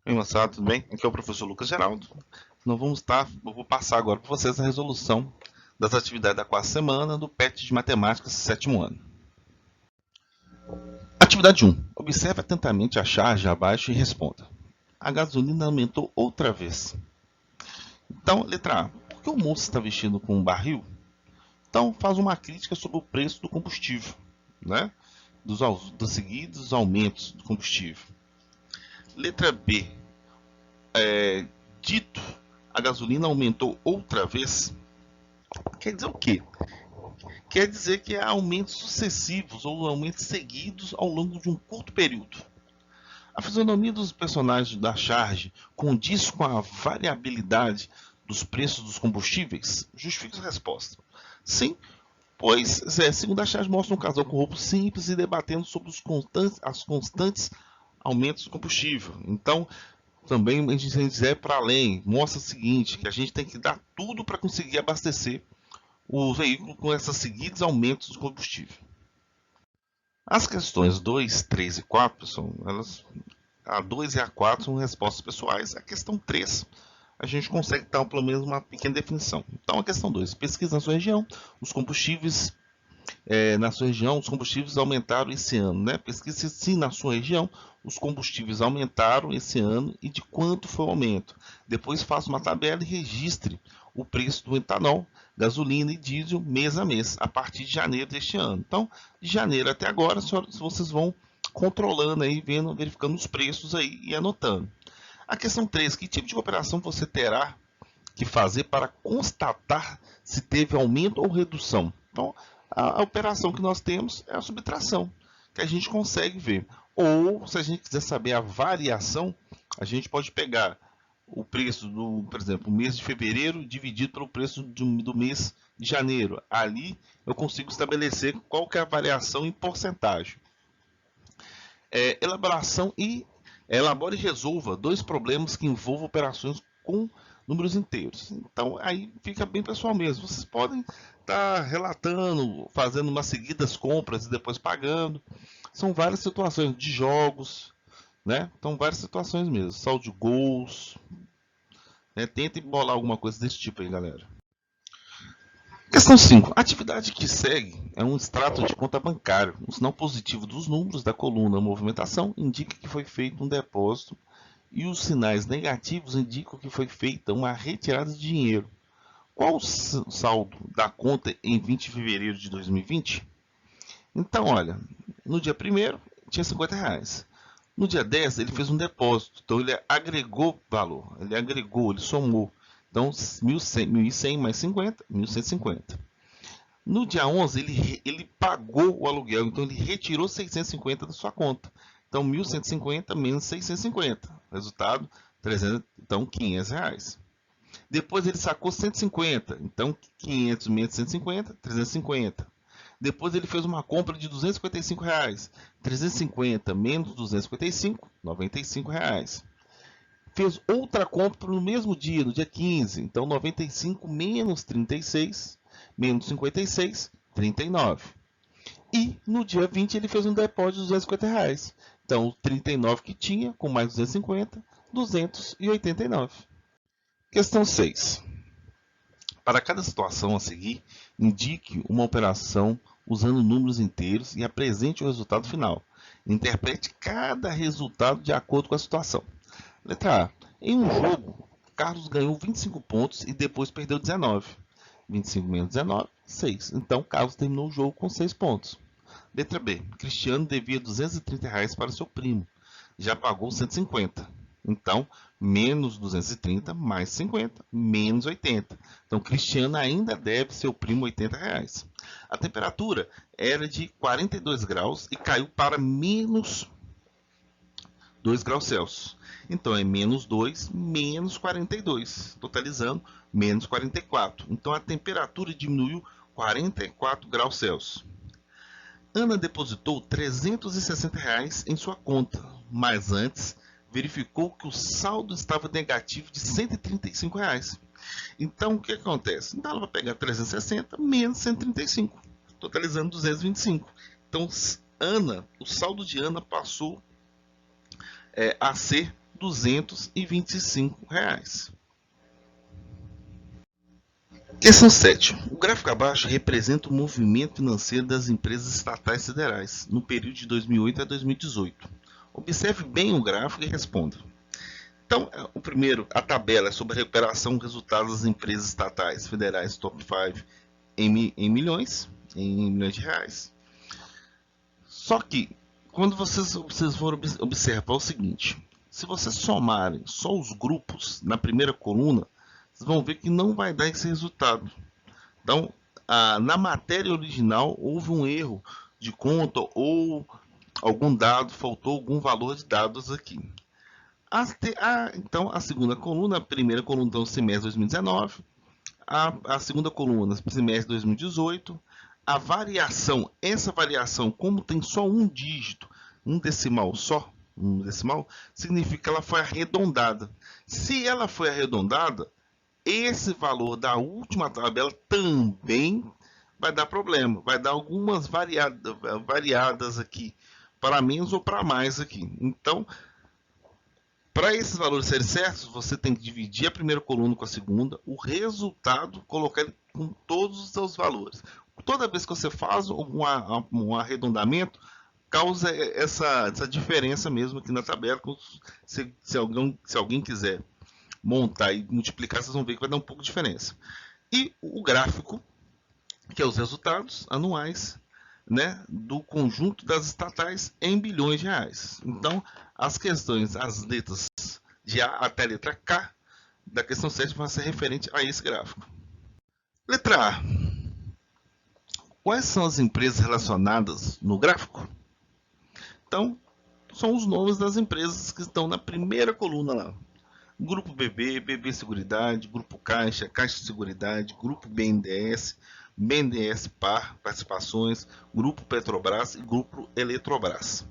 Oi, moçada, tudo bem? Aqui é o professor Lucas Geraldo. Eu vou passar agora para vocês a resolução das atividades da quarta semana do PET de Matemática, sétimo ano. Atividade 1. Observe atentamente a charge abaixo e responda. A gasolina aumentou outra vez. Então, letra A. Por que o moço está vestido com um barril? Então, faz uma crítica sobre o preço do combustível, né? Dos seguidos aumentos do combustível. Letra B. Dito a gasolina aumentou outra vez, quer dizer o quê? Quer dizer que há aumentos sucessivos ou aumentos seguidos ao longo de um curto período. A fisionomia dos personagens da charge condiz com a variabilidade dos preços dos combustíveis? Justifique a resposta. Sim, pois, segundo a charge, mostra um casal com roupas simples e debatendo sobre os constantes aumentos do combustível. Então, também a gente quiser para além, mostra o seguinte, que a gente tem que dar tudo para conseguir abastecer o veículo com esses seguidos aumentos de combustível. As questões 2, 3 e 4, pessoal, a 2 e a 4 são respostas pessoais. A questão 3, a gente consegue dar pelo menos uma pequena definição. Então, a questão 2, pesquisa na sua região, os combustíveis na sua região, os combustíveis aumentaram esse ano, né? Pesquise se na sua região os combustíveis aumentaram esse ano e de quanto foi o aumento. Depois faça uma tabela e registre o preço do etanol, gasolina e diesel mês a mês, a partir de janeiro deste ano. Então, de janeiro até agora, vocês vão controlando aí, verificando os preços aí e anotando. A questão 3, que tipo de operação você terá que fazer para constatar se teve aumento ou redução? Então, a operação que nós temos é a subtração, que a gente consegue ver. Ou, se a gente quiser saber a variação, a gente pode pegar o preço do, por exemplo, o mês de fevereiro dividido pelo preço do mês de janeiro. Ali eu consigo estabelecer qual que é a variação em porcentagem. Elabore e resolva dois problemas que envolvam operações com números inteiros. Então, aí fica bem pessoal mesmo. Vocês podem estar relatando, fazendo umas seguidas compras e depois pagando. São várias situações de jogos, né? Então, várias situações mesmo. Saldo de gols. Né? Tentem bolar alguma coisa desse tipo aí, galera. Questão 5. A atividade que segue é um extrato de conta bancária. O sinal positivo dos números da coluna movimentação indica que foi feito um depósito e os sinais negativos indicam que foi feita uma retirada de dinheiro. Qual o saldo da conta em 20 de fevereiro de 2020? Então, olha, no dia 1º tinha R$50. No dia 10 ele fez um depósito, então ele agregou valor, ele somou. Então, 1.100 mais 50, 1.150. No dia 11, ele pagou o aluguel, então ele retirou 650 da sua conta. Então, 1.150 menos 650. Resultado, 300, então, R$500. Depois ele sacou 150. Então, 500 menos 150, 350. Depois ele fez uma compra de R$255. 350 menos 255, R$95. Fez outra compra no mesmo dia, no dia 15. Então, 95 menos 36, menos 56, 39. E no dia 20 ele fez um depósito de R$250. Então, o 39 que tinha, com mais 250, 289. Questão 6. Para cada situação a seguir, indique uma operação usando números inteiros e apresente o resultado final. Interprete cada resultado de acordo com a situação. Letra A. Em um jogo, Carlos ganhou 25 pontos e depois perdeu 19. 25 menos 19, 6. Então, Carlos terminou o jogo com 6 pontos. Letra B. Cristiano devia R$230 para seu primo. Já pagou 150. Então, menos 230 mais 50, menos 80. Então, Cristiano ainda deve seu primo R$80. A temperatura era de 42 graus e caiu para menos 2 graus Celsius. Então, é menos 2, menos 42, totalizando menos 44. Então, a temperatura diminuiu 44 graus Celsius. Ana depositou R$360 em sua conta, mas antes verificou que o saldo estava negativo de R$135. Então, o que acontece? Então, ela vai pegar 360 menos 135, totalizando 225. Então, o saldo de Ana passou a ser R$ 225. Questão 7. O gráfico abaixo representa o movimento financeiro das empresas estatais federais no período de 2008 a 2018. Observe bem o gráfico e responda. Então, o primeiro, a tabela é sobre a recuperação dos resultados das empresas estatais federais top 5 em milhões de reais. Só que, quando vocês forem observar o seguinte, se vocês somarem só os grupos na primeira coluna, vocês vão ver que não vai dar esse resultado. Então, na matéria original, houve um erro de conta ou algum dado, faltou algum valor de dados aqui. Então, a segunda coluna, a primeira coluna, então, semestre 2019, a segunda coluna, semestre 2018, a variação, essa variação, como tem só um dígito, um decimal só, significa que ela foi arredondada. Se ela foi arredondada, esse valor da última tabela também vai dar problema, vai dar algumas variadas aqui, para menos ou para mais aqui. Então, para esses valores serem certos, você tem que dividir a primeira coluna com a segunda, o resultado, colocar ele com todos os seus valores. Toda vez que você faz um arredondamento, causa essa diferença mesmo aqui na tabela. Se alguém quiser montar e multiplicar, vocês vão ver que vai dar um pouco de diferença. E o gráfico, que é os resultados anuais, né, do conjunto das estatais em bilhões de reais. Então, as questões, as letras de A até a letra K da questão 7 vão ser referente a esse gráfico. Letra A. Quais são as empresas relacionadas no gráfico? Então, são os nomes das empresas que estão na primeira coluna lá. Grupo BB, BB Seguridade, Grupo Caixa, Caixa de Seguridade, Grupo BNDES, BNDES Par, Participações, Grupo Petrobras e Grupo Eletrobras.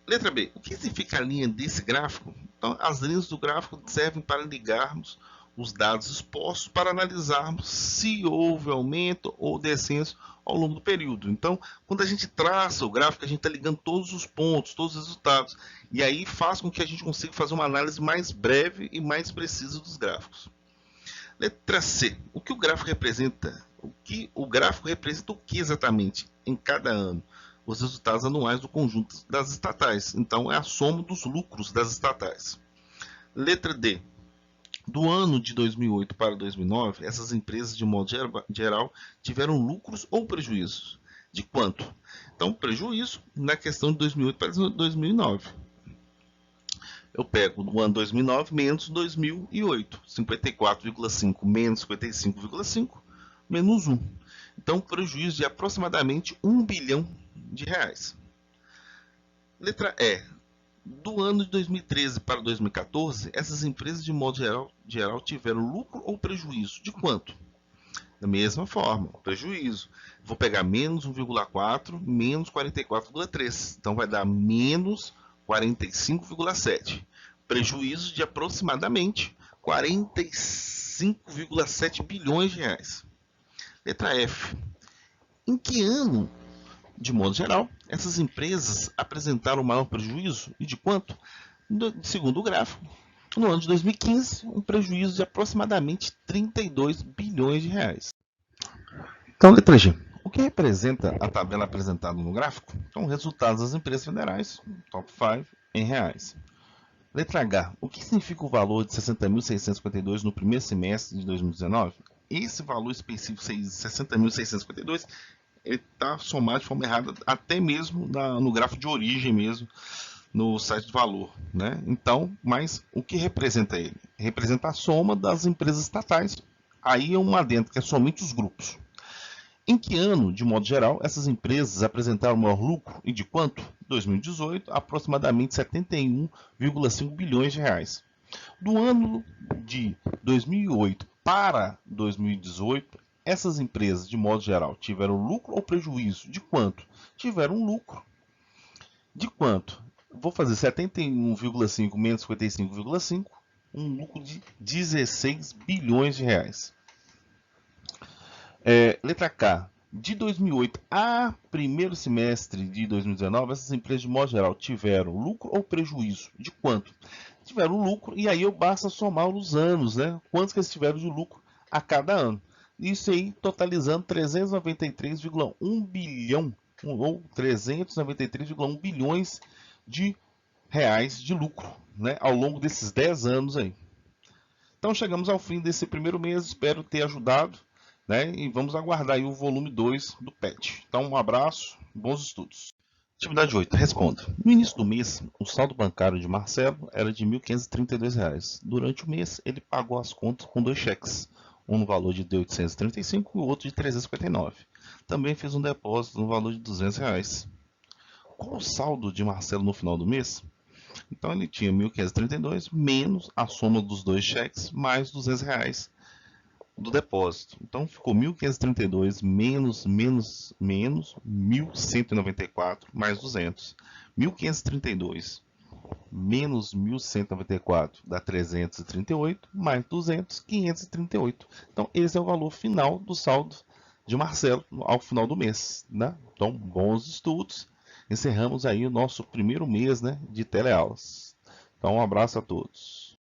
Letra B. O que significa a linha desse gráfico? Então, as linhas do gráfico servem para ligarmos os dados expostos para analisarmos se houve aumento ou descenso ao longo do período. Então, quando a gente traça o gráfico, a gente está ligando todos os pontos, todos os resultados. E aí faz com que a gente consiga fazer uma análise mais breve e mais precisa dos gráficos. Letra C. O que o gráfico representa? O gráfico representa o que exatamente em cada ano? Os resultados anuais do conjunto das estatais. Então, é a soma dos lucros das estatais. Letra D. Do ano de 2008 para 2009, essas empresas, de modo geral, tiveram lucros ou prejuízos. De quanto? Então, prejuízo na questão de 2008 para 2009. Eu pego do ano 2009 menos 2008. 54,5 menos 55,5 menos 1. Então, prejuízo de aproximadamente R$ 1 bilhão. Letra E. Do ano de 2013 para 2014, essas empresas, de modo geral, tiveram lucro ou prejuízo. De quanto? Da mesma forma, prejuízo. Vou pegar menos 1,4, menos 44,3. Então, vai dar menos 45,7. Prejuízo de aproximadamente 45,7 bilhões de reais. Letra F. Em que ano, de modo geral, essas empresas apresentaram maior prejuízo e de quanto? Segundo o gráfico, no ano de 2015, um prejuízo de aproximadamente 32 bilhões de reais. Então, letra G. O que representa a tabela apresentada no gráfico? Então, resultados das empresas federais, top 5, em reais. Letra H. O que significa o valor de 60.652 no primeiro semestre de 2019? Esse valor específico, 60.652, ele está somado de forma errada, até mesmo no gráfico de origem mesmo, no site de valor, né? Então, mas o que representa ele? Representa a soma das empresas estatais. Aí é um adendo, que é somente os grupos. Em que ano, de modo geral, essas empresas apresentaram maior lucro e de quanto? 2018, aproximadamente 71,5 bilhões de reais. Do ano de 2008 para 2018, essas empresas, de modo geral, tiveram lucro ou prejuízo? De quanto? Tiveram lucro. De quanto? Vou fazer 71,5 menos 55,5, um lucro de 16 bilhões de reais. Letra K. De 2008 a primeiro semestre de 2019, essas empresas, de modo geral, tiveram lucro ou prejuízo? De quanto? Tiveram lucro, e aí eu basta somar os anos, né? Quantos que eles tiveram de lucro a cada ano. Isso aí totalizando 393,1 bilhão, ou 393,1 bilhões de reais de lucro, né? Ao longo desses 10 anos aí. Então chegamos ao fim desse primeiro mês, espero ter ajudado, né? E vamos aguardar aí o volume 2 do PET. Então um abraço, bons estudos. Atividade 8. Responda. No início do mês, o saldo bancário de Marcelo era de R$ 1.532. Durante o mês, ele pagou as contas com 2 cheques, um no valor de 835 e o outro de 359. Também fez um depósito no valor de R$ 200. Qual o saldo de Marcelo no final do mês? Então ele tinha 1.532 menos a soma dos 2 cheques mais R$ 200 do depósito. Então ficou 1.532 menos 1.194 mais 200. 1.532 menos 1.194 dá 338 mais 200, 538. Então esse é o valor final do saldo de Marcelo ao final do mês, né? Então bons estudos. Encerramos aí o nosso primeiro mês, né, de teleaulas. Então um abraço a todos.